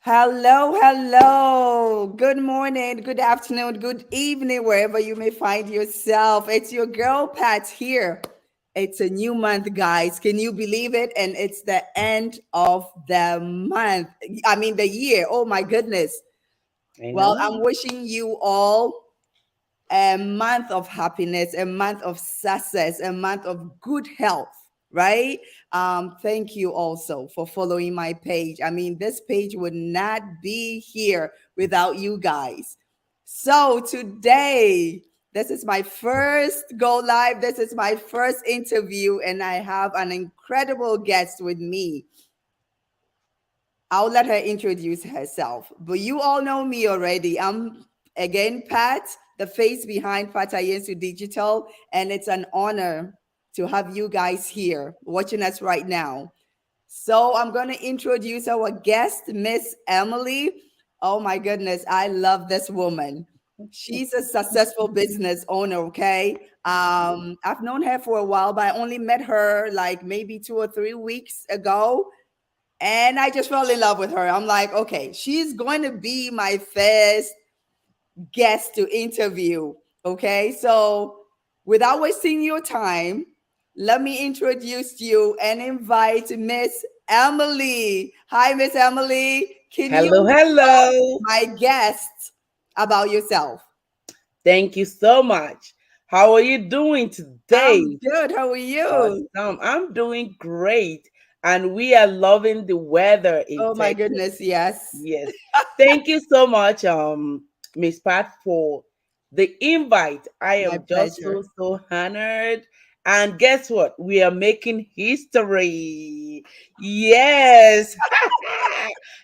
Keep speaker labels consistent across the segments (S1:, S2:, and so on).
S1: Hello, hello. Good morning, good afternoon, good evening, wherever you may find yourself. It's your girl Pat here. It's a new month, guys. Can you believe it? And it's the end of the month. I mean, the year. Oh, my goodness.
S2: I
S1: Well,
S2: know.
S1: I'm wishing you all a month of happiness, a month of success, a month of good health, right? Thank you also for following my page. I mean, this page would not be here without you guys. So today, this is my first go live. This is my first interview, and I have an incredible guest with me. I'll let her introduce herself. But you all know me already. I'm again Pat, the face behind Patayensu Digital, and it's an honor to have you guys here watching us right now. So I'm going to introduce our guest, Miss Emily. Oh my goodness, I love this woman. She's a successful business owner, okay? I've known her for a while, but I only met her like maybe 2 or 3 weeks ago, and I just fell in love with her. I'm like, okay, she's going to be my first guest to interview. Okay, so without wasting your time, let me introduce you and invite Miss Emily. Hi, Miss Emily. Can you
S2: Hello,
S1: tell
S2: hello.
S1: my guests about yourself?
S2: Thank you so much. How are you doing
S1: I'm
S2: today?
S1: good. How are you?
S2: Awesome. I'm doing great. And we are loving the weather in
S1: Oh my
S2: Texas.
S1: goodness, yes.
S2: Yes. Thank you so much, Miss Pat, for the invite. I
S1: My
S2: am just
S1: pleasure.
S2: so honored. And guess what? We are making history. Yes.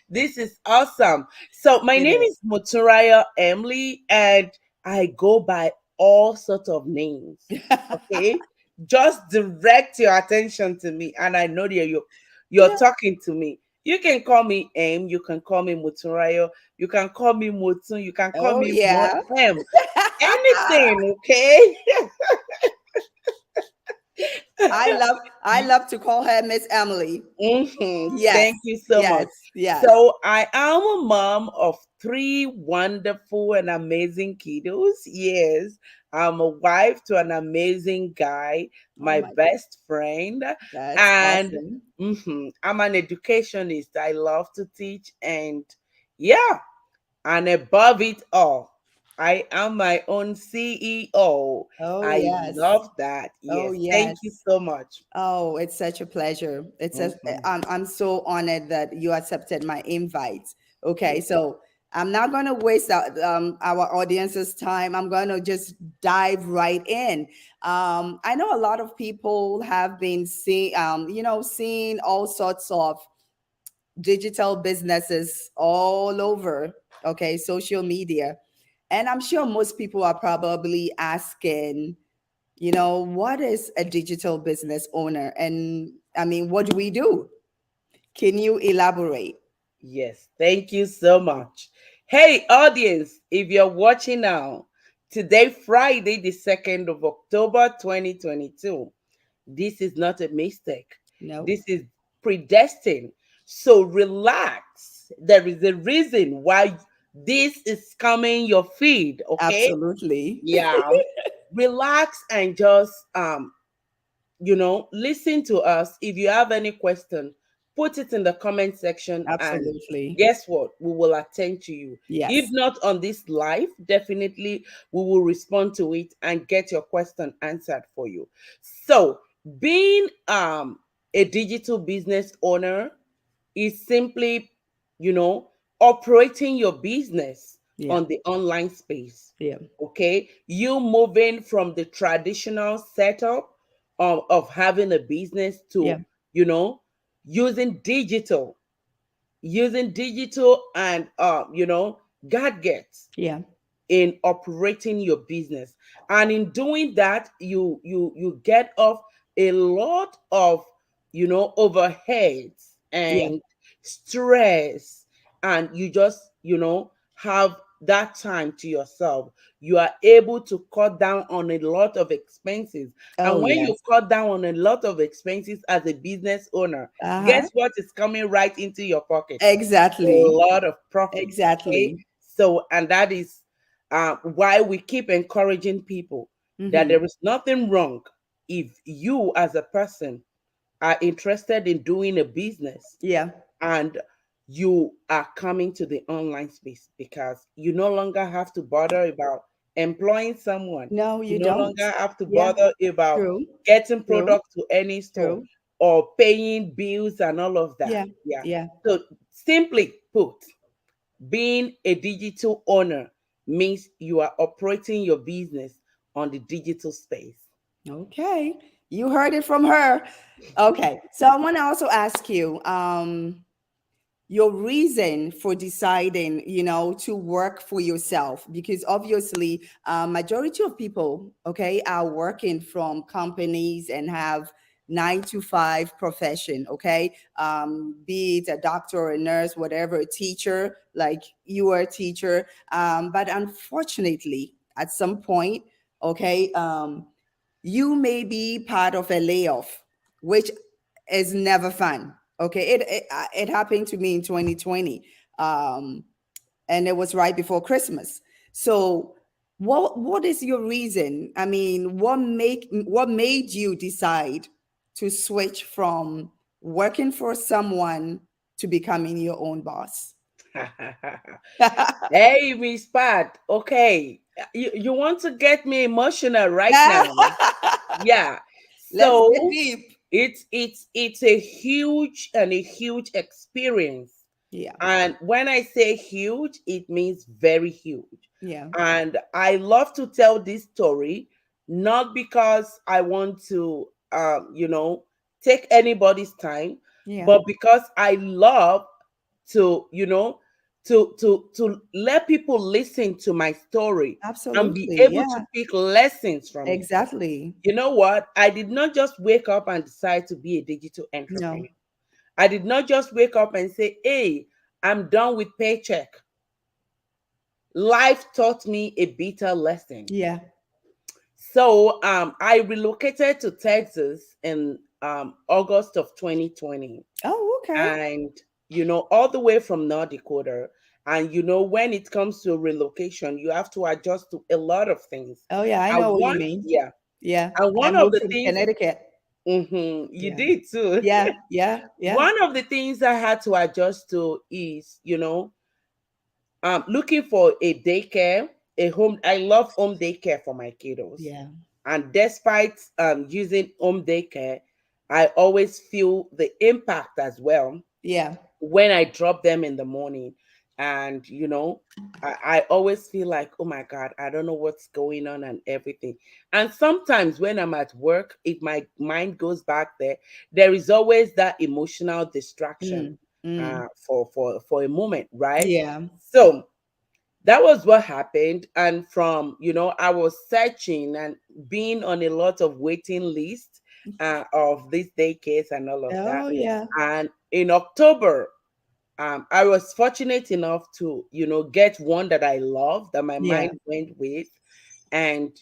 S2: This is awesome. So my
S1: It
S2: name
S1: is.
S2: is Muturaya Emily, and I go by all sorts of names. Okay. Just direct your attention to me, and I know that you're
S1: Yeah.
S2: talking to me. You can call me M. You can call me Muturayo. You can call me Mutun. You can call
S1: Oh
S2: me
S1: yeah.
S2: M. Anything, okay?
S1: I love to call her Miss Emily. Yes.
S2: Thank you so
S1: Yes.
S2: much.
S1: Yes.
S2: So I am a mom of three wonderful and amazing kiddos. Yes, I'm a wife to an amazing guy,
S1: Oh
S2: my
S1: my God.
S2: best friend,
S1: That's
S2: and
S1: awesome.
S2: I'm an educationist. I love to teach, and yeah, and above it all, I am my own CEO.
S1: Oh
S2: I
S1: yes.
S2: love that.
S1: Oh
S2: Yes, thank you
S1: yes.
S2: so much.
S1: Oh, it's such a pleasure.
S2: Mhm.
S1: I'm so honored that you accepted my invite. Okay,
S2: Yes.
S1: so I'm not going to waste our audience's time. I'm going to just dive right in. I know a lot of people have been seeing all sorts of digital businesses all over, okay, social media. And I'm sure most people are probably asking, what is a digital business owner? And I mean, what do we do? Can you elaborate?
S2: Yes, thank you so much. Hey, audience, if you're watching now, today, Friday, the 2nd of October, 2022, this is not a mistake.
S1: No,
S2: This is predestined. So relax. There is a reason why this is coming your feed, okay?
S1: absolutely.
S2: Yeah. Relax and just listen to us. If you have any question, put it in the comment section, and
S1: Absolutely.
S2: guess what? We will attend to you. If
S1: Yes.
S2: not on this live, definitely we will respond to it and get your question answered for you. So, being a digital business owner is simply, you know, operating your business
S1: Yeah.
S2: on the online space.
S1: Yeah.
S2: Okay. You moving from the traditional setup of having a business
S1: Yeah.
S2: to, you know, using digital, and, gadgets
S1: Yeah.
S2: in operating your business. And in doing that, you get off a lot of, overheads
S1: Yeah.
S2: and stress, and you just, have that time to yourself, you are able to cut down on a lot of expenses.
S1: Oh,
S2: And when you
S1: yes.
S2: cut down on a lot of expenses as a business owner,
S1: Uh-huh.
S2: guess what is coming right into your pocket? A
S1: Exactly.
S2: lot of profit. Okay.
S1: Exactly.
S2: So, and that is why we keep encouraging people that
S1: Mm-hmm.
S2: there is nothing wrong if you, as a person, are interested in doing a business
S1: Yeah.
S2: and you are coming to the online space, because you no longer have to bother about employing someone.
S1: No,
S2: You
S1: you
S2: no
S1: don't.
S2: longer have to
S1: Yeah.
S2: bother about
S1: True.
S2: getting
S1: True.
S2: product to any store
S1: True.
S2: or paying bills and all of that.
S1: Yeah.
S2: Yeah.
S1: Yeah.
S2: So, simply put, being a digital owner means you are operating your business on the digital space.
S1: Okay. You heard it from her. Okay. So I want to also ask you, your reason for deciding, to work for yourself, because obviously, majority of people, okay, are working from companies and have 9 to 5 profession, okay, be it a doctor or a nurse, whatever, a teacher, like you are a teacher, but unfortunately, at some point, okay, you may be part of a layoff, which is never fun. Okay, it happened to me in 2020, um, and it was right before Christmas. So, what is your reason? I mean, what made you decide to switch from working for someone to becoming your own boss?
S2: Hey, Miss Pat. Okay. You want to get me emotional right now? Yeah.
S1: Let's get
S2: So
S1: deep.
S2: it's a huge and a huge experience.
S1: Yeah,
S2: And when I say huge, it means very huge.
S1: yeah,
S2: And I love to tell this story, not because I want to, take anybody's time,
S1: yeah.
S2: but because I love to, to let people listen to my story and be
S1: Absolutely.
S2: able to
S1: Yeah,
S2: pick lessons from it.
S1: exactly.
S2: You know what? I did not just wake up and decide to be a digital entrepreneur.
S1: No.
S2: I did not just wake up and say, hey, I'm done with paycheck. Life taught me a bitter lesson.
S1: Yeah.
S2: So I relocated to Texas in August of 2020.
S1: Oh, okay.
S2: And, all the way from North Dakota. And, when it comes to relocation, you have to adjust to a lot of things.
S1: Oh, yeah, I
S2: And
S1: know what you
S2: one,
S1: mean.
S2: yeah.
S1: Yeah.
S2: And
S1: I
S2: one of
S1: moved
S2: the
S1: from
S2: things,
S1: Connecticut.
S2: you
S1: Yeah.
S2: did too.
S1: Yeah. Yeah. Yeah.
S2: One of the things I had to adjust to is, looking for a daycare, a home. I love home daycare for my kiddos.
S1: Yeah.
S2: And despite using home daycare, I always feel the impact as well
S1: Yeah.
S2: when I drop them in the morning. And, I always feel like, oh my God, I don't know what's going on and everything. And sometimes when I'm at work, if my mind goes back there, there is always that emotional distraction
S1: Mm. Mm.
S2: for a moment, right?
S1: Yeah.
S2: So that was what happened. And from, I was searching and being on a lot of waiting lists of these daycares and all of that.
S1: Oh, yeah.
S2: And in October, I was fortunate enough to, get one that I love, that my
S1: Yeah.
S2: mind went with. And,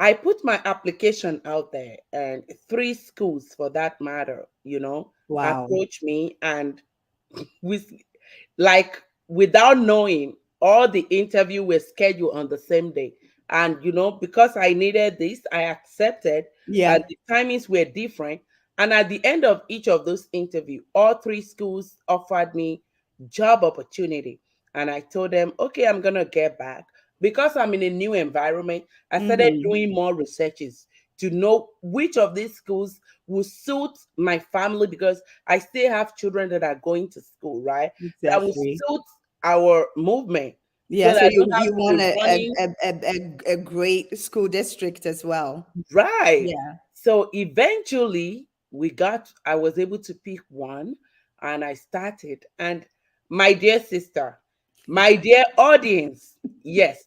S2: I put my application out there, and 3 schools for that matter,
S1: Wow.
S2: approached me. And with, like, without knowing, all the interview were scheduled on the same day. And, because I needed this, I accepted.
S1: Yeah.
S2: And the timings were different. And at the end of each of those interview, all 3 schools offered me job opportunity. And I told them, okay, I'm gonna get back. Because I'm in a new environment, I started
S1: Mm-hmm.
S2: doing more researches to know which of these schools will suit my family, because I still have children that are going to school, right? That will
S1: Exactly.
S2: suit our movement, so
S1: Yeah.
S2: that
S1: So
S2: I
S1: you
S2: don't have
S1: you
S2: to be
S1: want
S2: running.
S1: a great school district as well.
S2: Right.
S1: Yeah.
S2: So eventually I was able to pick one, and I started. And my dear sister, my dear audience, yes,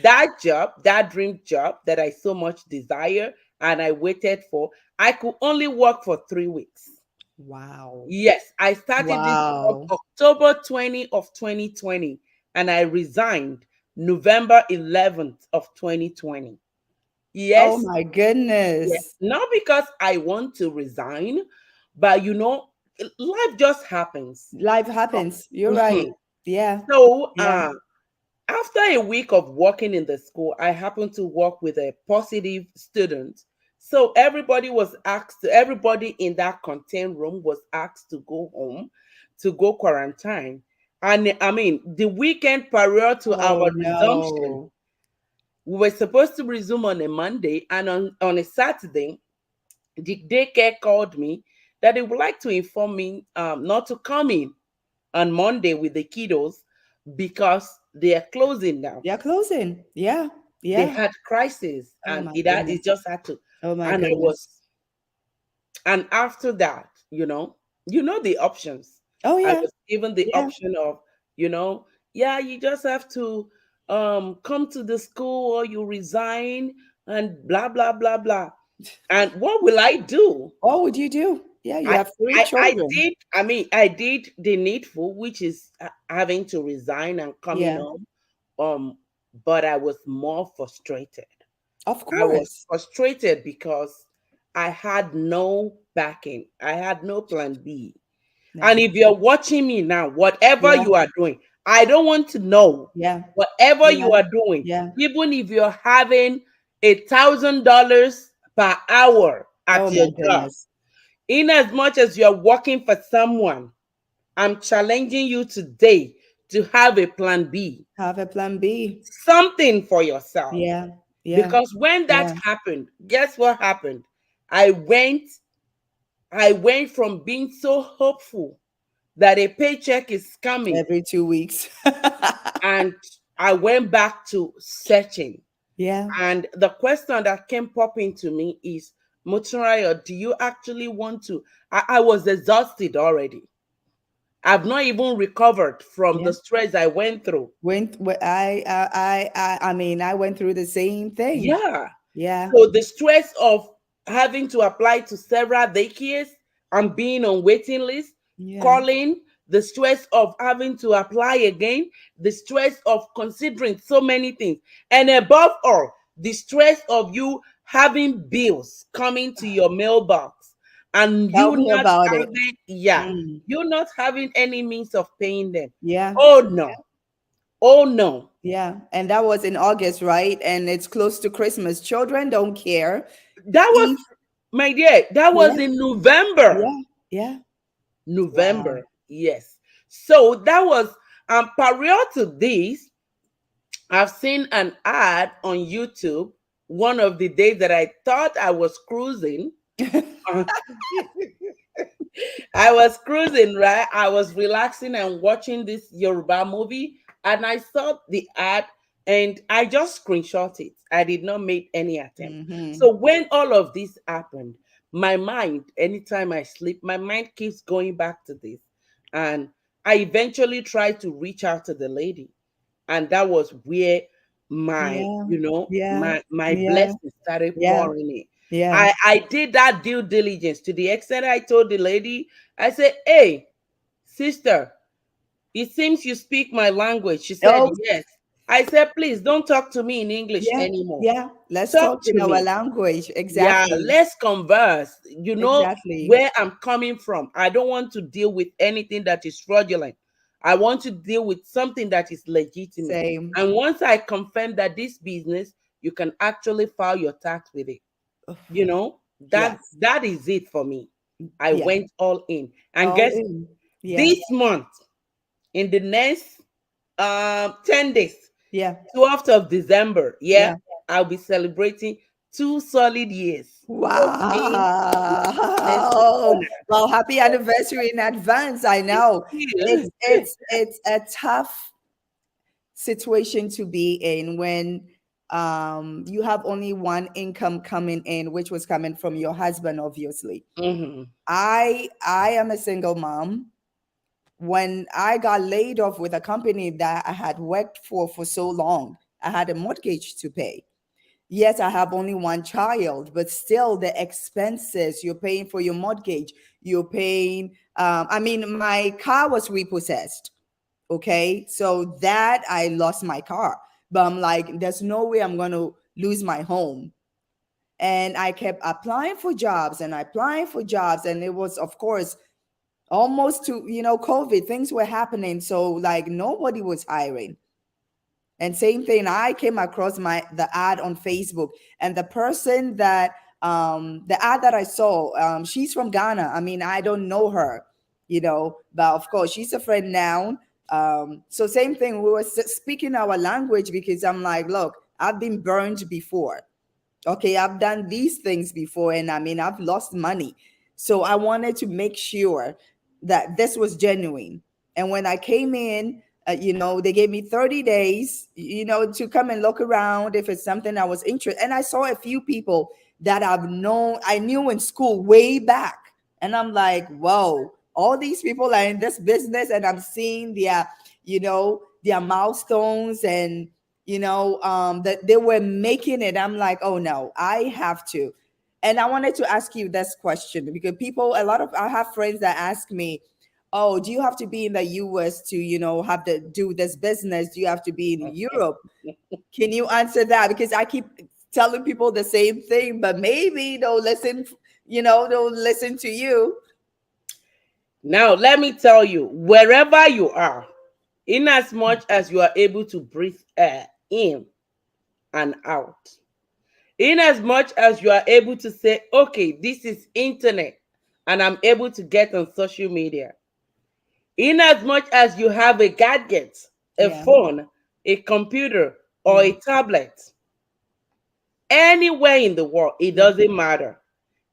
S2: that dream job that I so much desire and I waited for, I could only work for 3 weeks.
S1: Wow.
S2: Yes, I started this job
S1: Wow.
S2: October 20 of 2020. and I resigned November 11th of 2020.
S1: Oh
S2: Yes,
S1: my
S2: yes.
S1: goodness.
S2: Not because I want to resign, but life just happens.
S1: Life happens. You're right.
S2: Mhm.
S1: Yeah.
S2: So,
S1: Yeah.
S2: after a week of working in the school, I happened to work with a positive student. So everybody in that contained room was asked to go home, to go quarantine. And I mean, the weekend prior to
S1: Oh
S2: our resumption,
S1: no.
S2: we were supposed to resume on a Monday, and on a Saturday, the daycare called me that they would like to inform me not to come in on Monday with the kiddos because they are closing now.
S1: They're closing. Yeah.
S2: They
S1: Yeah.
S2: had crisis,
S1: Oh
S2: and
S1: my
S2: it
S1: goodness.
S2: just had to.
S1: Oh my
S2: And I
S1: goodness.
S2: was, and after that, the options.
S1: Oh
S2: I
S1: yeah.
S2: was given the
S1: Yeah.
S2: option of, you know, yeah, you just have to come to the school or you resign and blah blah blah blah. And what will I do?
S1: What would you do? Yeah, you
S2: I
S1: have three
S2: I
S1: children.
S2: did. I mean, I did the needful, which is having to resign and coming
S1: Yeah.
S2: home. Um, but I was more frustrated.
S1: Of
S2: I was
S1: course.
S2: frustrated because I had no backing. I had no plan B. And
S1: No.
S2: if you're watching me now, whatever
S1: Yeah.
S2: you are doing, I don't want to know.
S1: Yeah.
S2: Whatever
S1: Yeah.
S2: you are doing,
S1: Yeah.
S2: even if you're having $1,000 per hour
S1: Oh
S2: at your
S1: my
S2: job,
S1: goodness.
S2: in as much as you're working for someone, I'm challenging you today to have a plan B,
S1: Have a plan B.
S2: something for yourself.
S1: Yeah. Yeah.
S2: Because when that
S1: Yeah.
S2: happened, guess what happened? I went, I went from being so hopeful that a paycheck is coming,
S1: Every 2 weeks.
S2: and I went back to searching.
S1: Yeah.
S2: And the question that came popping to me is, Muturayo, do you actually want to? I was exhausted already. I've not even recovered from
S1: Yeah.
S2: the stress I went through.
S1: I mean, I went through the same thing.
S2: Yeah.
S1: Yeah.
S2: So the stress of having to apply to several daycares and being on waiting list,
S1: Yeah.
S2: calling, the stress of having to apply again, the stress of considering so many things, and above all, the stress of you having bills coming to your mailbox and
S1: Tell me about it. Mm.
S2: you not having any means of paying them.
S1: Yeah.
S2: Oh no. Oh no.
S1: Yeah. And that was in August, right? And it's close to Christmas. Children don't care
S2: That was,
S1: if,
S2: my dear, that was
S1: yeah.
S2: in November.
S1: Yeah. Yeah. Wow.
S2: November, yes. So that was prior to this, I've seen an ad on YouTube one of the days that I thought I was cruising. uh, I was cruising, right? I was relaxing and watching this Yoruba movie, and I saw the ad and I just screenshot it. I did not make any attempt.
S1: Hmm.
S2: So when all of this happened, my mind, anytime I sleep, my mind keeps going back to this. And I eventually tried to reach out to the lady. And that was where my,
S1: Yeah.
S2: you know,
S1: Yeah.
S2: my
S1: Yeah.
S2: blessings started
S1: Yeah.
S2: pouring in.
S1: Yeah.
S2: I did that due diligence to the extent I told the lady, I said, hey, sister, it seems you speak my language. She said,
S1: Oh,
S2: yes. I said, please don't talk to me in English
S1: yeah.
S2: anymore.
S1: Yeah. Let's
S2: Talk
S1: talk
S2: to
S1: in our
S2: me.
S1: language.
S2: Yeah,
S1: Exactly.
S2: let's converse. You know
S1: Exactly.
S2: where I'm coming from. I don't want to deal with anything that is fraudulent. I want to deal with something that is legitimate.
S1: Same.
S2: And once I confirm that this business, you can actually file your tax with it. You know,
S1: Yes.
S2: that is it for me. I
S1: Yeah.
S2: went all in. And
S1: All
S2: guess,
S1: in. Yeah.
S2: this month, in the next 10 days,
S1: Yeah.
S2: 12th of December, yeah,
S1: Yeah.
S2: I'll be celebrating 2 solid years of being a business
S1: Wow.
S2: owner.
S1: Well, happy anniversary in advance. I
S2: Thank
S1: know
S2: you.
S1: it's a tough situation to be in when you have only one income coming in, which was coming from your husband, obviously.
S2: Mhm.
S1: I am a single mom. When I got laid off with a company that I had worked for so long, I had a mortgage to pay. Yes, I have only one child, but still the expenses you're paying for your mortgage, you're paying. I mean, my car was repossessed. Okay. So that I lost my car. But I'm like, there's no way I'm going to lose my home. And I kept applying for jobs and applying for jobs. And it was, of course, almost to, COVID, things were happening. So like nobody was hiring. And same thing, I came across the ad on Facebook, and the person that the ad that I saw, she's from Ghana. I mean, I don't know her, but of course she's a friend now. So same thing, we were speaking our language because I'm like, look, I've been burned before. Okay, I've done these things before, and I mean, I've lost money. So I wanted to make sure that this was genuine. And when I came in, they gave me 30 days, to come and look around if it's something I was interested. And I saw a few people that I knew in school way back. And I'm like, whoa, all these people are in this business, and I'm seeing their milestones, and that they were making it. I'm like, oh no, I have to. And I wanted to ask you this question because I have friends that ask me, oh, do you have to be in the US to, have to do this business? Do you have to be in Europe? Can you answer that? Because I keep telling people the same thing, but maybe they'll listen to you.
S2: Now, let me tell you, wherever you are, in as much as you are able to breathe air in and out, in as much as you are able to say, okay, this is internet and I'm able to get on social media, in as much as you have a gadget, a
S1: Yeah.
S2: phone, a computer, or a tablet, anywhere in the world, it doesn't matter.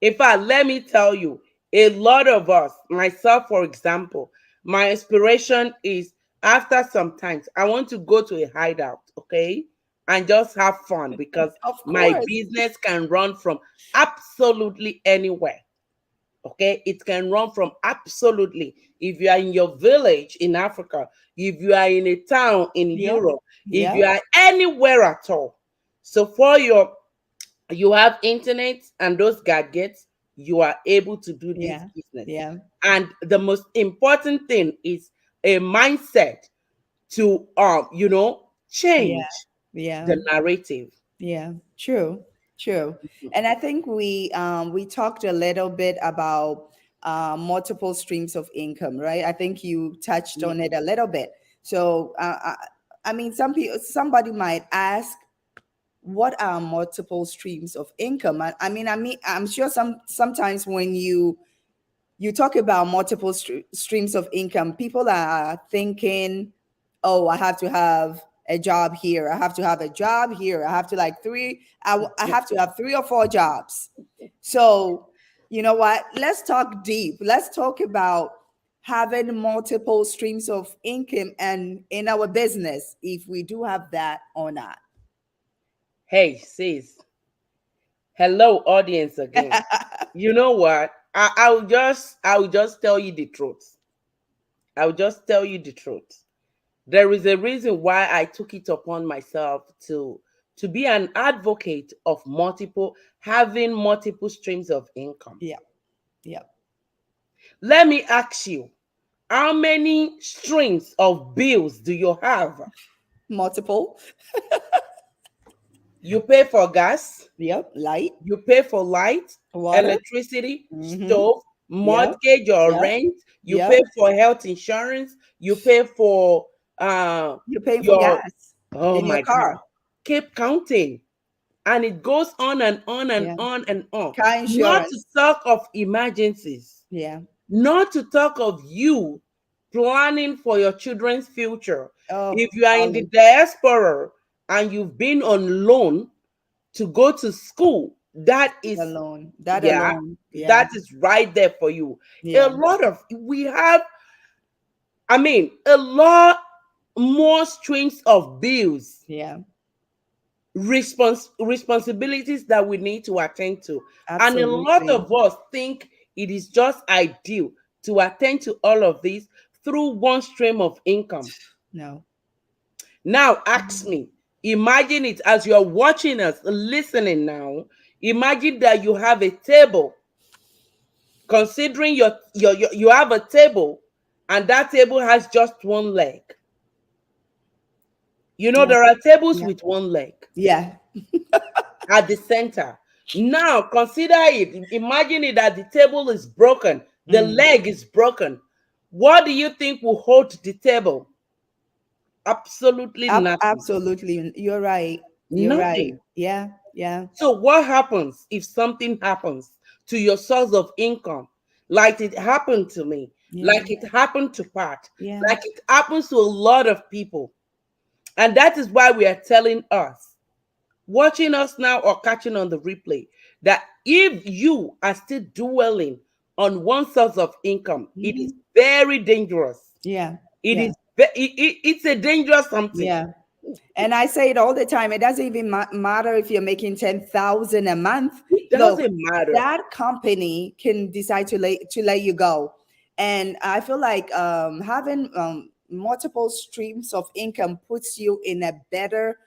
S2: In fact, let me tell you, a lot of us, myself, for example, my inspiration is after some times, I want to go to a hideout, okay, and just have fun because
S1: Of
S2: my
S1: course.
S2: business can run from absolutely anywhere. Okay, it can run from absolutely. If you are in your village in Africa, if you are in a town in
S1: Yeah.
S2: Europe, if
S1: Yeah.
S2: you are anywhere at all. So for you have internet and those gadgets, you are able to do this
S1: Yeah.
S2: business.
S1: Yeah.
S2: And the most important thing is a mindset to
S1: Yeah.
S2: change
S1: Yeah.
S2: the narrative.
S1: Yeah, true, true. And I think we talked a little bit about multiple streams of income, right? I think you touched on it a little bit. So I mean, somebody might ask, what are multiple streams of income? I mean, I'm sure sometimes when you talk about multiple streams of income, people are thinking, oh, I have to have a job here. I have to have a job here. I have to like I have to have 3 or 4 jobs. So, you know what? Let's talk deep. Let's talk about having multiple streams of income and in our business, if we do have that or not.
S2: Hey, sis. Hello, audience again. You know what? I will just tell you the truth. I will just tell you the truth. There is a reason why I took it upon myself to be an advocate of having multiple streams of income.
S1: Yeah, yeah.
S2: Let me ask you, how many streams of bills do you have?
S1: Multiple.
S2: You pay for gas,
S1: Yep. Light,
S2: you pay for light,
S1: water.
S2: electricity,
S1: Mm-hmm.
S2: stove,
S1: Yep.
S2: mortgage or
S1: Yep.
S2: rent, you
S1: Yep.
S2: pay for health insurance, you pay for
S1: You're paying for
S2: your
S1: gas
S2: oh
S1: in your
S2: my god.
S1: car.
S2: Keep counting. And it goes on and on and
S1: Yeah.
S2: on and on.
S1: Car
S2: Not to
S1: insurance.
S2: talk of emergencies,
S1: Yeah.
S2: not to talk of you planning for your children's future.
S1: Oh,
S2: If you are in the
S1: golly.
S2: diaspora and you've been on loan to go to school, that is,
S1: Alone. That
S2: yeah,
S1: alone. Yeah.
S2: that is right there for you. A
S1: Yeah.
S2: lot of, we have, I mean, a lot more streams of bills,
S1: Yeah.
S2: responsibilities that we need to attend to. And a lot
S1: Absolutely.
S2: of us think it is just ideal to attend to all of this through one stream of income.
S1: No.
S2: Now, ask me, imagine it as you're watching us, listening now. Imagine that you have a table, considering you have a table and that table has just one leg. You know,
S1: Yeah.
S2: there are tables
S1: Yeah.
S2: with one leg
S1: Yeah.
S2: at the center. Now consider it. Imagine it that the table is broken, the
S1: Mm.
S2: leg is broken. What do you think will hold the table? Absolutely nothing.
S1: Absolutely. You're right. You're right.
S2: Nothing.
S1: Yeah. Yeah.
S2: So, what happens if something happens to your source of income, like it happened to me,
S1: Yeah.
S2: like it happened to Pat,
S1: Yeah.
S2: like it happens to a lot of people? And that is why we are telling us, watching us now or catching on the replay, that if you are still dwelling on one source of income, it is
S1: Mhm.
S2: very dangerous.
S1: Yeah.
S2: It
S1: Yeah.
S2: is, it's a dangerous something.
S1: Yeah. And I say it all the time. It doesn't even matter if you're making 10,000 a month.
S2: It
S1: Look,
S2: doesn't matter.
S1: that company can decide to let you go. And I feel like having multiple streams of income puts you in a better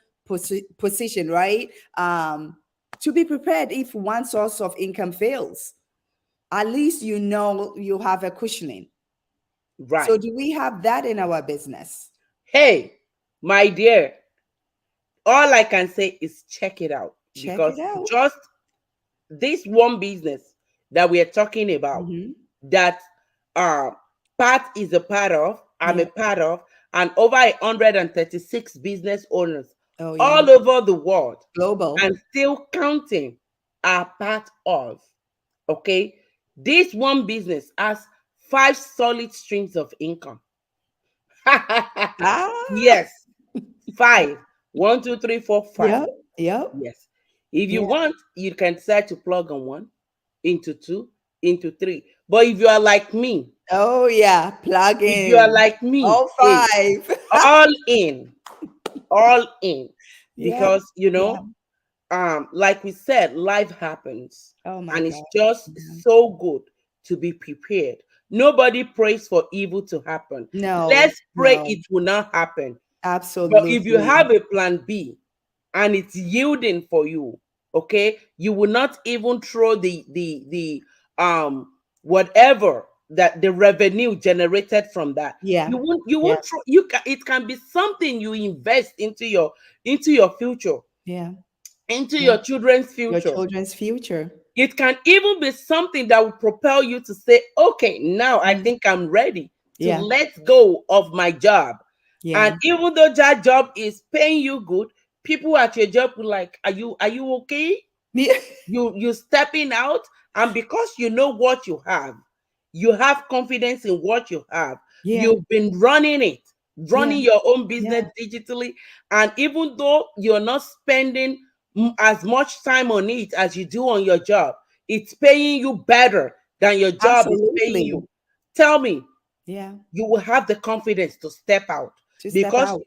S1: position, right? To be prepared if one source of income fails. At least you know you have a cushioning.
S2: Right.
S1: So do we have that in our business?
S2: Hey, my dear, all I can say is check it out,
S1: Check
S2: because
S1: it out.
S2: just this one business that we are talking about,
S1: Hmm.
S2: that uh Pat is a part of, I'm
S1: Yeah.
S2: a part of, and over 136 business owners
S1: Oh yeah.
S2: all over the world
S1: Global.
S2: and still counting are part of. Okay, this one business has 5 solid streams of income.
S1: Ah,
S2: Yes, five. One, two, three, four, five.
S1: yep, yep,
S2: Yes. If you
S1: yeah.
S2: want, you can decide to plug on one, into two, into three. But if you are like me,
S1: Oh yeah, plug
S2: if you are
S1: in.
S2: like me,
S1: All
S2: hey,
S1: five.
S2: all in, all in.
S1: Yeah,
S2: Because
S1: yeah.
S2: like we said, life happens,
S1: Oh my
S2: and it's
S1: God.
S2: just
S1: Yeah.
S2: so good to be prepared. Nobody prays for evil to happen.
S1: No,
S2: Let's pray
S1: no,
S2: it will not happen. But if you
S1: absolutely.
S2: have a plan B and it's yielding for you, okay, you will not even throw the whatever that the revenue generated from that.
S1: Yeah,
S2: You
S1: yeah,
S2: won't throw, you can, it can be something you invest into your future,
S1: yeah,
S2: into
S1: yeah.
S2: your children's
S1: Your
S2: future.
S1: children's future.
S2: It can even be something that will propel you to say, okay, now I
S1: Mm.
S2: think I'm ready to
S1: Yeah,
S2: let go of my job.
S1: yeah.
S2: And even though that job is paying you good, people at your job will like, are you okay?
S1: Yeah,
S2: You stepping out, and because you have confidence in what you have.
S1: yeah,
S2: You've been
S1: yeah,
S2: running your own business
S1: yeah.
S2: digitally, and even though you're not spending as much time on it as you do on your job, it's paying you better than your job is paying
S1: Absolutely.
S2: you. Tell me,
S1: Yeah.
S2: you will have the confidence to step out,
S1: To step
S2: because
S1: out.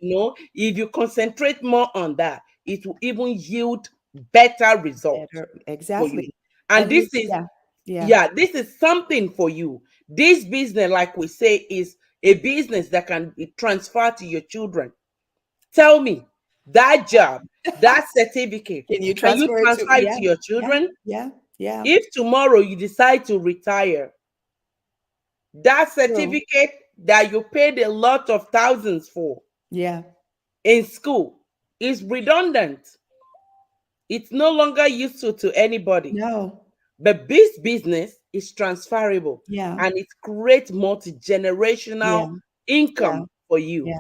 S2: if you concentrate more on that, it will even yield better results
S1: Better.
S2: for you.
S1: Exactly.
S2: And
S1: And you,
S2: this is,
S1: yeah, yeah.
S2: yeah, this is something for you. This business, like we say, is a business that can be transferred to your children. Tell me, that job, that certificate,
S1: Can you
S2: can you
S1: transfer it to,
S2: transfer it
S1: yeah,
S2: to your
S1: yeah,
S2: children?
S1: yeah, yeah.
S2: If tomorrow you decide to retire, that
S1: True.
S2: certificate that you paid a lot of thousands for
S1: Yeah.
S2: in school is redundant. It's no longer useful to anybody.
S1: No.
S2: But this business is transferable,
S1: Yeah.
S2: and it creates
S1: Yeah.
S2: multi-generational
S1: Yeah.
S2: income for you.
S1: Yeah.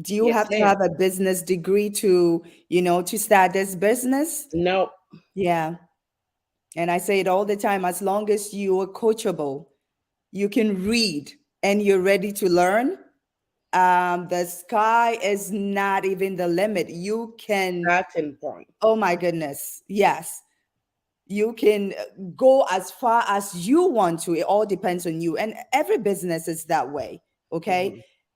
S1: Do you
S2: Yes,
S1: have to
S2: ma'am.
S1: have a business degree to start this business?
S2: No.
S1: Yeah. And I say it all the time, as long as you are coachable, you can read and you're ready to learn, the sky is not even the limit. You can,
S2: Starting point.
S1: oh my goodness, yes, you can go as far as you want to. It all depends on you, and every business is that way. Okay.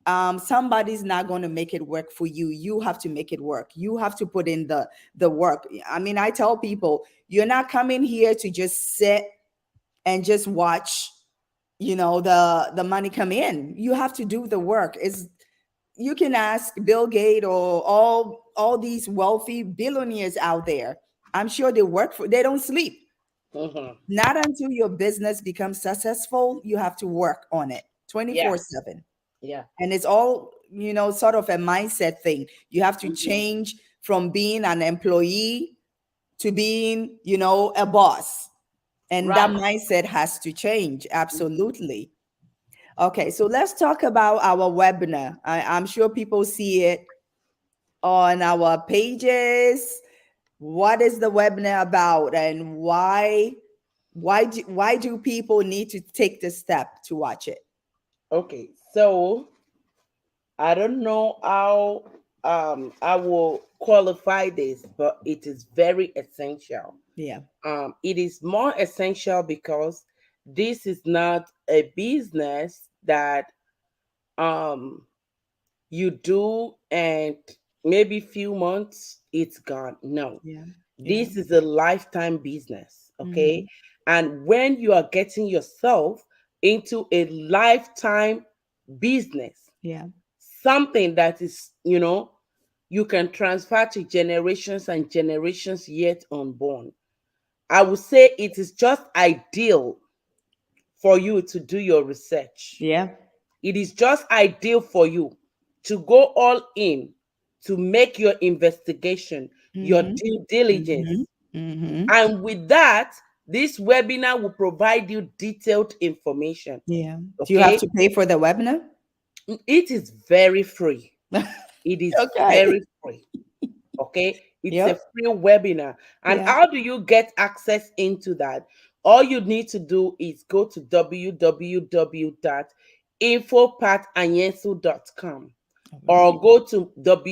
S2: Mhm.
S1: Somebody's not going to make it work for you. You have to make it work. You have to put in the work. I mean, I tell people, you're not coming here to just sit and just watch, the money come in. You have to do the work. Is You can ask Bill Gates or all these wealthy billionaires out there. I'm sure they don't sleep.
S2: Mhm.
S1: Not until your business becomes successful, you have to work on it
S2: Yeah.
S1: 24/7.
S2: Yeah.
S1: And it's all sort of a mindset thing. You have to change from being an employee to being, a boss. And that
S2: Right.
S1: mindset has to change. Absolutely. Okay, so let's talk about our webinar. I'm sure people see it on our pages. What is the webinar about, and why do people need to take the step to watch it?
S2: Okay. So I don't know how I will qualify this, but it is very essential.
S1: Yeah.
S2: It is more essential because this is not a business that um you do and maybe few months it's gone. No,
S1: Yeah. Yeah.
S2: this is a lifetime business. Okay.
S1: Hmm.
S2: And when you are getting yourself into a lifetime business,
S1: Yeah.
S2: something that is, you can transfer to generations and generations yet unborn, I would say it is just ideal for you to do your research.
S1: Yeah.
S2: It is just ideal for you to go all in, to make your investigation, your
S1: Hmm.
S2: due
S1: Hmm.
S2: diligence.
S1: Hmm.
S2: And with that, this webinar will provide you detailed information.
S1: Yeah. Do you have
S2: Okay?
S1: to pay for the webinar?
S2: It is very free. It is
S1: Okay.
S2: very free. Okay, it's a
S1: Yep.
S2: free webinar. And
S1: Yeah.
S2: how do you get access into that? All you need to do is go to www.infopatanyensu.com or go to
S1: Yep.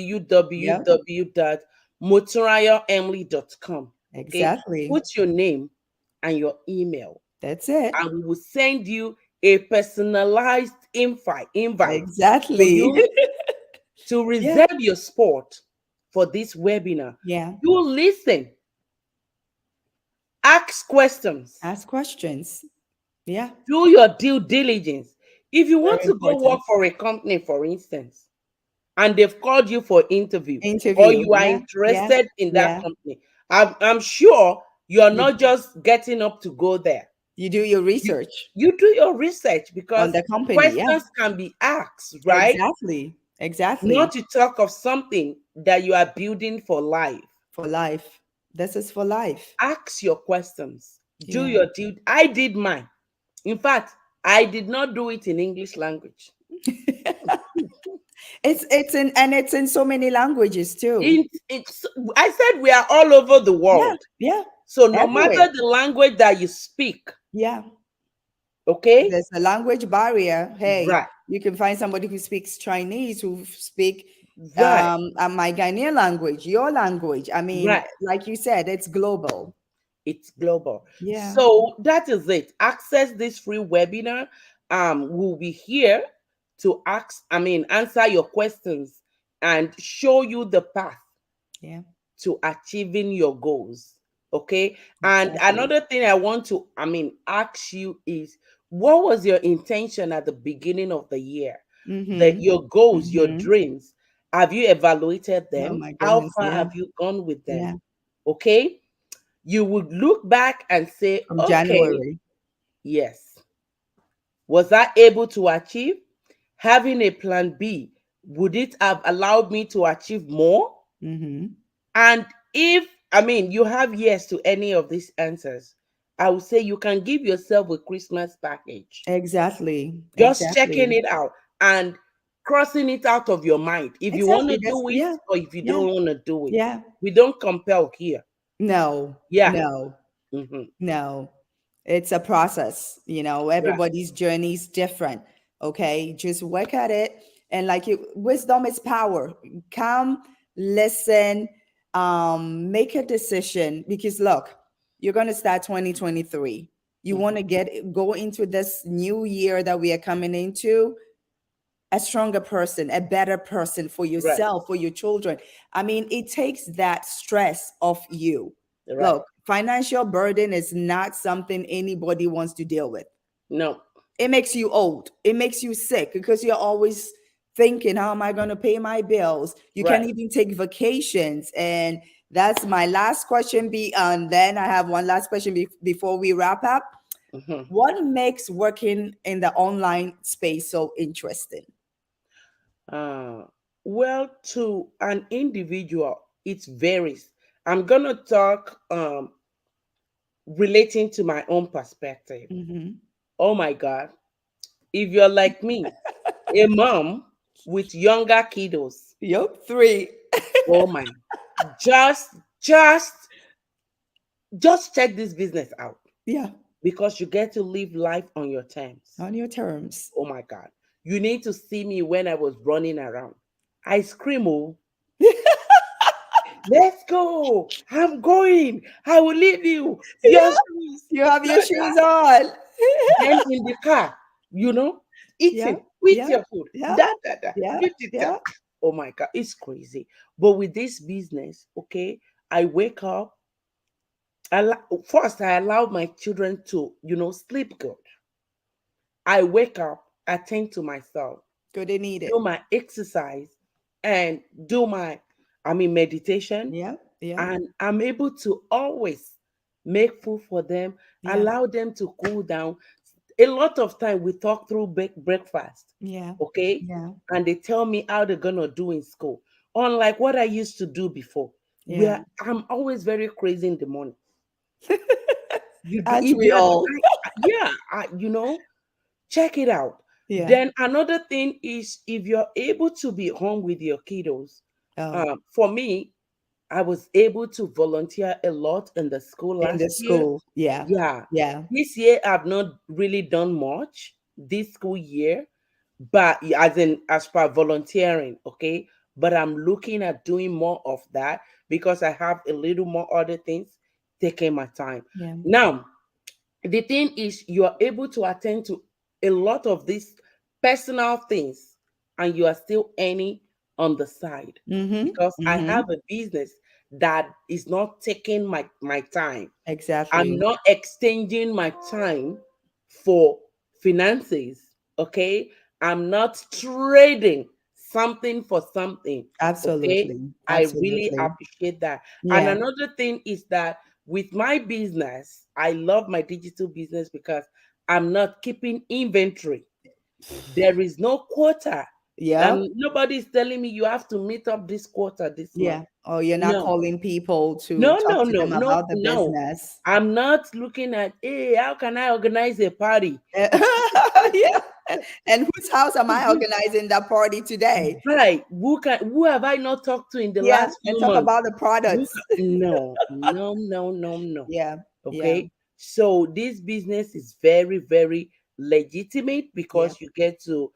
S2: www.motorayoemily.com. Okay,
S1: Exactly.
S2: put your name and your email,
S1: That's it.
S2: and we will send you a personalized invite for
S1: Exactly.
S2: you to
S1: Yeah.
S2: reserve your spot for this webinar.
S1: Yeah.
S2: You listen, ask questions,
S1: Ask questions. Yeah.
S2: do your due diligence. If you want
S1: Very
S2: to go work
S1: important.
S2: for a company, for instance, and they've called you for interview, or
S1: Interview.
S2: you are
S1: Yeah. Yeah.
S2: interested in that
S1: Yeah.
S2: company, I'm sure you're
S1: You,
S2: not just getting up to go there.
S1: you do your
S2: You,
S1: research
S2: you do your research
S1: on
S2: because
S1: the company. Yeah.
S2: questions can be asked, right?
S1: Exactly.
S2: Not
S1: Exactly.
S2: to talk of something that you are building for life.
S1: For life. This is for life.
S2: Ask your questions, do
S1: Yeah.
S2: your due. I did mine. In fact, I did not do it in English language.
S1: It's in so many languages too.
S2: It's I said we are all over the
S1: Yeah.
S2: world.
S1: Yeah.
S2: So no
S1: Everywhere.
S2: matter the language that you speak,
S1: Yeah.
S2: okay?
S1: There's a language barrier. Hey,
S2: Right,
S1: you can find somebody who speaks Chinese, who speak
S2: right,
S1: my Ghanaian language, your language. I mean,
S2: right.
S1: like you said, it's global.
S2: It's global.
S1: Yeah.
S2: So that is it. Access this free webinar. We'll be here to answer your questions and show you the path
S1: Yeah.
S2: to achieving your goals. Okay. And
S1: Exactly.
S2: another thing I want to, ask you is, what was your intention at the beginning of the year? That
S1: Mm-hmm.
S2: your goals, your
S1: Mm-hmm.
S2: dreams, have you evaluated
S1: Oh
S2: them?
S1: my
S2: How
S1: goodness.
S2: far
S1: Yeah.
S2: have you gone with them?
S1: Yeah.
S2: Okay. You would look back and say,
S1: From
S2: okay,
S1: January.
S2: yes, was I able to achieve? Having a plan B, would it have allowed me to achieve more?
S1: Mm-hmm.
S2: And if, you have yes to any of these answers, I would say you can give yourself a Christmas package.
S1: Exactly.
S2: Just checking
S1: Exactly.
S2: it out and crossing it out of your mind. If you want
S1: Exactly.
S2: to
S1: That's
S2: do it
S1: yeah.
S2: or if you
S1: Yeah.
S2: don't want to do it,
S1: Yeah.
S2: we don't compel here.
S1: No.
S2: Yeah.
S1: No.
S2: Hmm.
S1: No. It's a process.
S2: Right.
S1: Everybody's journey is different. Okay. Just work at it. And like wisdom is power. Come, listen, make a decision because look, you're gonna start 2023. You want
S2: Hmm.
S1: to go into this new year that we are coming into a stronger person, a better person for
S2: Right.
S1: yourself, for your children. I mean, it takes that stress off you.
S2: Right.
S1: Look, financial burden is not something anybody wants to deal with.
S2: No.
S1: It makes you old. It makes you sick because you're always thinking, how am I going to pay my bills? You can't
S2: Right.
S1: even take vacations. And that's my last question. And then I have one last question before we wrap up.
S2: Hmm.
S1: What makes working in the online space so interesting?
S2: Uh, well, to an individual, it varies. I'm gonna talk relating to my own perspective.
S1: Mm-hmm.
S2: Oh my God. If you're like me, a mom with younger kiddos,
S1: Yep, three.
S2: oh my, just just just check this business out
S1: Yeah,
S2: because you get to live life on your terms.
S1: on your terms.
S2: Oh my God. You need to see me when I was running around. I scream, oh, let's go. I'm going. I will leave you. Your
S1: Yeah,
S2: shoes.
S1: you have
S2: Da,
S1: your
S2: da.
S1: shoes on.
S2: Then in the car,
S1: Yeah,
S2: eating with
S1: yeah,
S2: your food.
S1: yeah,
S2: Da, da, da.
S1: yeah,
S2: Da, da, da.
S1: yeah,
S2: Oh my God, it's crazy. But with this business, okay, I wake up. First, I allow my children to, sleep good. I wake up, attend to myself,
S1: good. They need
S2: do
S1: it.
S2: my exercise, and do meditation,
S1: Yeah, yeah,
S2: and I'm able to always make food for them,
S1: yeah,
S2: allow them to cool down. A lot of time we talk through breakfast,
S1: yeah,
S2: okay,
S1: yeah,
S2: and they tell me how they're gonna do in school, unlike what I used to do before,
S1: yeah.
S2: where I'm always very crazy in the morning. You do
S1: Aren't
S2: if
S1: we
S2: they are,
S1: all?
S2: yeah, check it out.
S1: Yeah.
S2: Then another thing is, if you're able to be home with your kiddos,
S1: Oh,
S2: for me, I was able to volunteer a lot in the school
S1: in
S2: last
S1: the
S2: year.
S1: school. Yeah,
S2: Yeah.
S1: yeah,
S2: This year I've not really done much this school year, but as per volunteering, okay. But I'm looking at doing more of that because I have a little more other things taking my time.
S1: yeah.
S2: Now, the thing is, you are able to attend to a lot of these personal things and you are still earning on the side,
S1: Mm-hmm.
S2: because I
S1: Mm-hmm.
S2: have a business that is not taking my time. I'm
S1: Exactly.
S2: not exchanging my time for finances, okay. I'm not trading something for something, okay.
S1: Absolutely.
S2: I really
S1: Absolutely.
S2: appreciate that. And
S1: Yeah.
S2: another thing is that with my business, I love my digital business because I'm not keeping inventory. There is no quota.
S1: Yep.
S2: Nobody's telling me you have to meet up this quarter this month.
S1: Yeah. Oh, you're not
S2: No,
S1: calling people to
S2: no,
S1: talk
S2: no,
S1: to
S2: no,
S1: them
S2: no,
S1: about the
S2: no.
S1: business.
S2: I'm not looking at, hey, how can I organize a party?
S1: Yeah. And whose house am I organizing that party today?
S2: Right. Who have I not talked to in the
S1: Yeah.
S2: last
S1: And
S2: few
S1: talk
S2: months?
S1: about the products.
S2: No, no, no, no, no.
S1: Yeah. Yeah.
S2: Okay. So this business is very, very legitimate
S1: Yeah.
S2: because you get to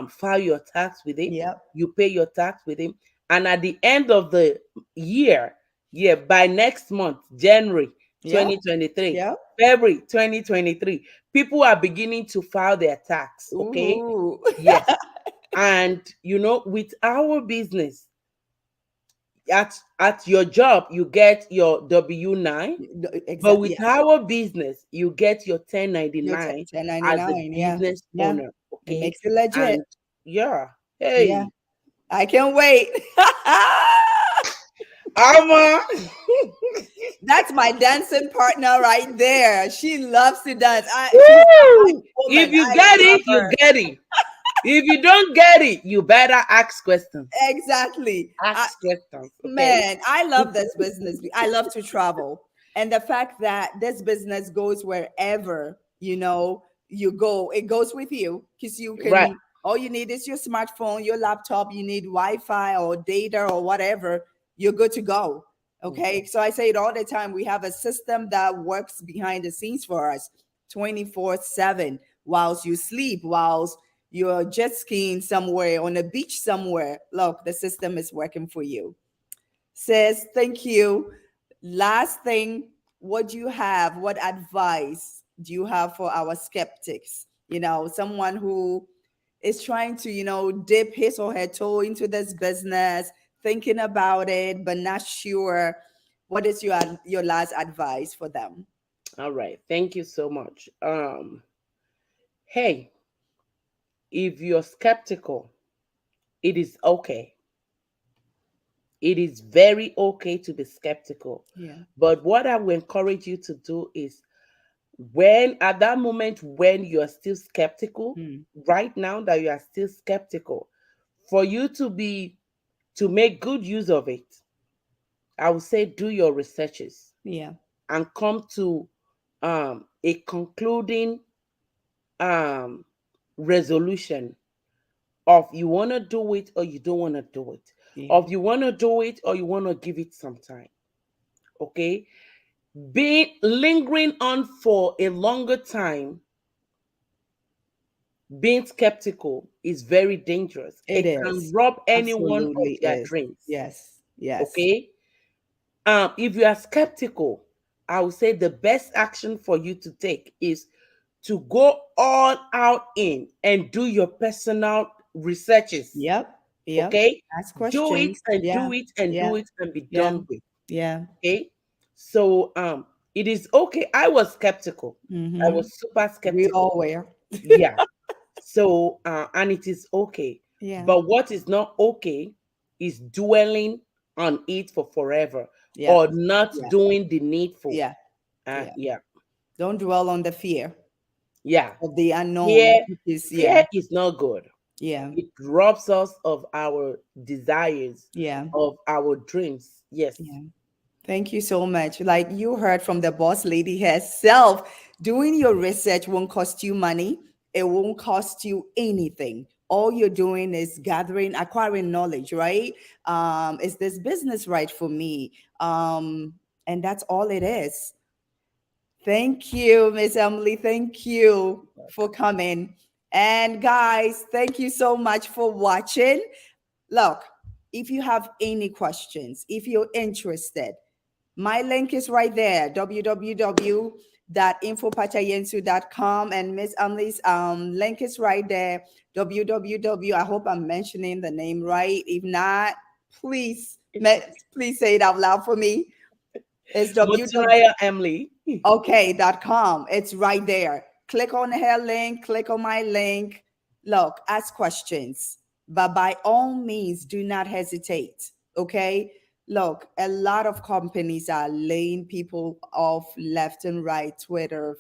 S2: file your tax with him,
S1: Yeah.
S2: you pay your tax with him, and at the end of the year, yeah, by next month, January
S1: Yeah.
S2: 2023,
S1: Yeah.
S2: February 2023, people are beginning to file their tax. Okay.
S1: Ooh.
S2: Yes. And with our business, at your job, you get your W-9, but
S1: Exactly.
S2: with
S1: Yeah.
S2: our business, you get your
S1: Your
S2: 1099 as a
S1: 1099. Yeah.
S2: business
S1: Yeah.
S2: owner.
S1: It
S2: Okay.
S1: makes it legit.
S2: And yeah,
S1: Yeah.
S2: hey,
S1: I can't wait.
S2: Alma.
S1: That's my dancing partner right there. She loves to dance. She's my
S2: Woo! If
S1: woman.
S2: you
S1: I
S2: get
S1: love
S2: it, you
S1: her.
S2: get it. If you don't get it, you better ask questions.
S1: Exactly.
S2: Ask questions. Okay.
S1: Man, I love this business. I love to travel. And the fact that this business goes wherever, you go, it goes with you because
S2: Right.
S1: all you need is your smartphone, your laptop, you need Wi-Fi or data or whatever, you're good to go.
S2: Mhm.
S1: Okay. So I say it all the time. We have a system that works behind the scenes for us 24/7 whilst you sleep, whilst you're jet skiing somewhere on a beach somewhere. Look, the system is working for you. Says, thank you. Last thing, what do you have? What advice do you have for our skeptics? Someone who is trying to, dip his or her toe into this business, thinking about it, but not sure. What is your last advice for them?
S2: All right. Thank you so much. Hey, if you're skeptical, it is okay. It is very okay to be skeptical.
S1: Yeah.
S2: But what I will encourage you to do is, when at that moment when you are still skeptical,
S1: Mm.
S2: right now that you are still skeptical, for you to make good use of it, I would say do your researches
S1: Yeah.
S2: and come to a concluding um, resolution of you want to do it or you don't want to do it,
S1: Yeah.
S2: of you want to do it or you want to give it some time. Okay, being lingering on for a longer time, being skeptical is very dangerous.
S1: It
S2: It can
S1: is.
S2: rob anyone of
S1: Absolutely
S2: their
S1: is.
S2: dreams.
S1: Yes. Yes.
S2: Okay, if you are skeptical, I would say the best action for you to take is to go all out in and do your personal researches.
S1: Yep. Yep.
S2: Okay,
S1: Ask
S2: do it
S1: questions.
S2: and
S1: Yeah.
S2: do it and
S1: Yeah.
S2: do it and be
S1: Yeah.
S2: done with.
S1: Yeah.
S2: Okay, so it is okay. I was skeptical. I
S1: Mm-hmm.
S2: was super
S1: We
S2: skeptical.
S1: all were.
S2: Yeah. So and it is okay.
S1: Yeah.
S2: But what is not okay is dwelling on it for forever
S1: Yeah.
S2: or not
S1: Yeah.
S2: doing the needful.
S1: Yeah. Yeah.
S2: Yeah.
S1: Don't dwell on the fear
S2: Yeah.
S1: of the unknown.
S2: Fear,
S1: Which is, yeah.
S2: fear is not good.
S1: Yeah.
S2: It robs us of our desires,
S1: Yeah.
S2: of our dreams. Yes.
S1: Yeah. Thank you so much. Like you heard from the boss lady herself, doing your research won't cost you money. It won't cost you anything. All you're doing is gathering, acquiring knowledge, right? Is this business right for me? And that's all it is. Thank you, Miss Emily. Thank you for coming. And guys, thank you so much for watching. Look, if you have any questions, if you're interested, my link is right there, www.infopatayensu.com, and Miss Emily's link is right there, www. I hope I'm mentioning the name right. If not, please, please say it out loud for me. It's
S2: Moturaya Emily.
S1: okay.com. It's right there. Click on her link, click on my link. Look, ask questions, but by all means, do not hesitate. Okay. Look, a lot of companies are laying people off left and right, Twitter,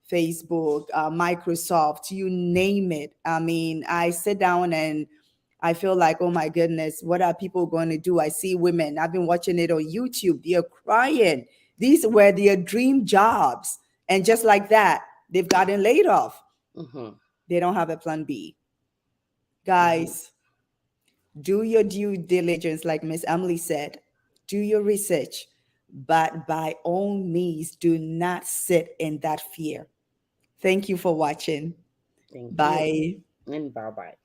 S1: Facebook, Microsoft, you name it. I mean, I sit down and I feel like, oh my goodness, what are people going to do? I see women, I've been watching it on YouTube, they're crying. These were their dream jobs. And just like that, they've gotten laid off.
S2: Mm-hmm.
S1: They don't have a plan B. Guys, do your due diligence, like Miss Emily said. Do your research. But by all means, do not sit in that fear. Thank you for watching.
S2: Thank
S1: Bye.
S2: you. And bye bye.